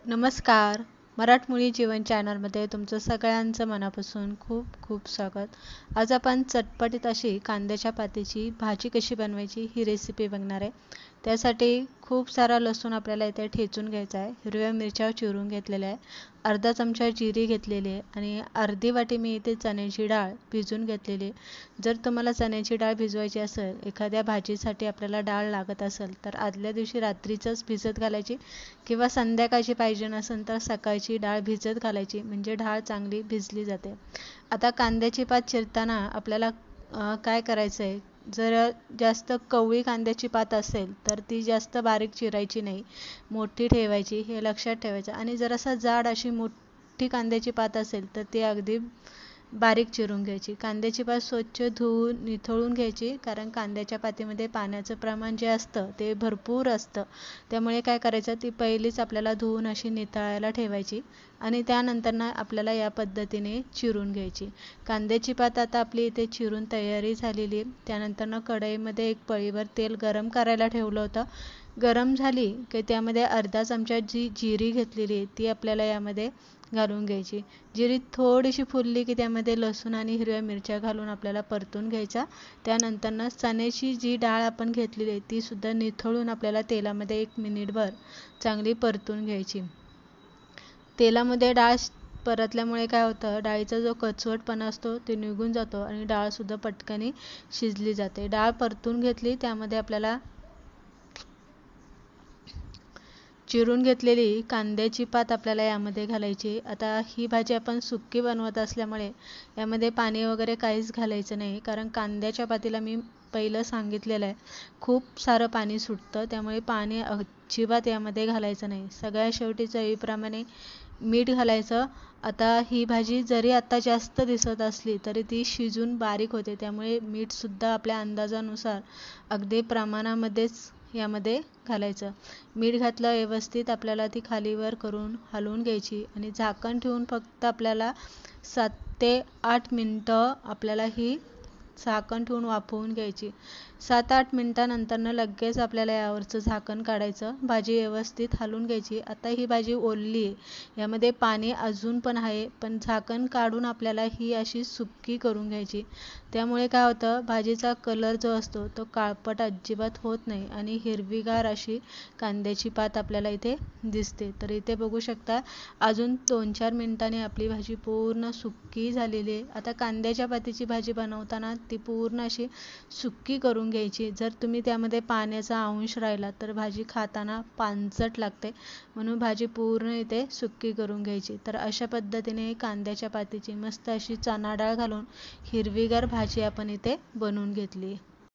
नमस्कार. मराठमोळी जीवन चॅनलमध्ये तुमचं सगळ्यांचं मनापासून खूप खूप स्वागत. आज आपण चटपटीत अशी कांद्याच्या पातीची भाजी कशी बनवायची ही रेसिपी बघणार आहे. त्यासाठी खूप सारा लसूण आपल्याला इथे ठेचून घ्यायचा आहे. हिरव्या मिरच्या चिरून घेतलेल्या आहे. अर्धा चमचा जिरी घेतलेली आहे आणि अर्धी वाटी मी इथे चण्याची डाळ भिजून घेतलेली आहे. जर तुम्हाला चण्याची डाळ भिजवायची असेल, एखाद्या भाजीसाठी आपल्याला डाळ लागत असेल तर आदल्या दिवशी रात्रीचंच भिजत घालायची किंवा संध्याकाळची पाहिजे नसेल तर सकाळची डाळ भिजत घालायची, म्हणजे डाळ चांगली भिजली जाते. आता कांद्याची पात चिरताना आपल्याला काय करायचं आहे, जर जास्त कवळी कांद्याची पात असेल तर ती जास्त बारीक चिरायची नाही, मोठी ठेवायची, हे लक्षात ठेवायचं. आणि जर असं जाड अशी मोठी कांद्याची पात असेल तर ती अगदी बारीक चिरून घ्यायची. कांद्याची पात स्वच्छ धुवून निथळून घ्यायची, कारण कांद्याच्या पातीमध्ये पाण्याचं प्रमाण जे असतं ते भरपूर असतं. त्यामुळे काय करायचं, ती पहिलीच आपल्याला धुवून अशी निथळायला ठेवायची आणि त्यानंतर आपल्याला या पद्धतीने चिरून घ्यायची. कांद्याची पात आता आपली इथे चिरून तयारी झालेली आहे. त्यानंतर कढईमध्ये एक पळीभर तेल गरम करायला ठेवलं होतं. गरम झाली की त्यामध्ये अर्धा चमचा जी जिरी घेतलेली आहे ती आपल्याला यामध्ये घालून घ्यायची. जिरी थोडीशी फुलली की त्यामध्ये लसूण आणि हिरव्या मिरच्या घालून आपल्याला परतून घ्यायचा. त्यानंतर चण्याची जी डाळ आपण घेतलेली आहे ती सुद्धा निथळून आपल्याला तेलामध्ये 1 मिनिटभर चांगली परतून घ्यायची. तेलामध्ये डाळ परतल्यामुळे काय होतं, डाळीचा जो कचवटपणा असतो ते निघून जातो आणि डाळसुद्धा पटकन शिजली जाते. डाळ परतून घेतली, त्यामध्ये आपल्याला चिरून घेतलेली कांद्याची पात आपल्याला यामध्ये घालायची. आता ही भाजी आपण सुक्की बनवत असल्यामुळे यामध्ये पाणी वगैरे काहीच घालायचं नाही, कारण कांद्याच्या पातीला मी पहिलं सांगितलेलं आहे खूप सारं पाणी सुटतं, त्यामुळे पाणी अजिबात यामध्ये घालायचं नाही. सगळ्या शेवटी चवीप्रमाणे मीठ घालायचं. आता ही भाजी जरी आता जास्त दिसत असली तरी ती शिजून बारीक होते, त्यामुळे मीठसुद्धा आपल्या अंदाजानुसार अगदी प्रमाणामध्येच यामध्ये घालायचं. मीठ घातलं व्यवस्थित, आपल्याला ती खालीवर करून हलवून घ्यायची आणि झाकण ठेवून फक्त आपल्याला 7 ते 8 मिनटं आपल्याला ही झाकण ठेवून वाफवून घ्यायची. 7-8 मिनटानंतर लगेच आपल्याला यावरचं झाकण काढायचं. भाजी व्यवस्थित हलवून घ्यायची. आता ही भाजी ओलली आहे, यामध्ये पाणी अजून पण आहे, पण झाकण काढून आपल्याला ही अशी सुक्की करून घ्यायची. त्यामुळे काय होतं, भाजीचा कलर जो असतो तो काळपट अजिबात होत नाही आणि हिरवीगार अशी कांद्याची पात आपल्याला इथे दिसते. तर इथे बघू शकता, अजून 2-4 मिनिटांनी आपली भाजी पूर्ण सुक्की झालेली आहे. आता कांद्याच्या पातीची भाजी बनवताना ती पूर्ण अशी सुक्की करून घ्यायची. जर तुम्ही त्यामध्ये पाण्याचा अंश राहिला तर भाजी खाताना पांचट लागते, म्हणून भाजी पूर्ण इथे सुक्की करून घ्यायची. तर अशा पद्धतीने कांद्याच्या पातीची मस्त अशी चणा डाळ घालून हिरवीगार भाजी आपण इथे बनवून घेतली.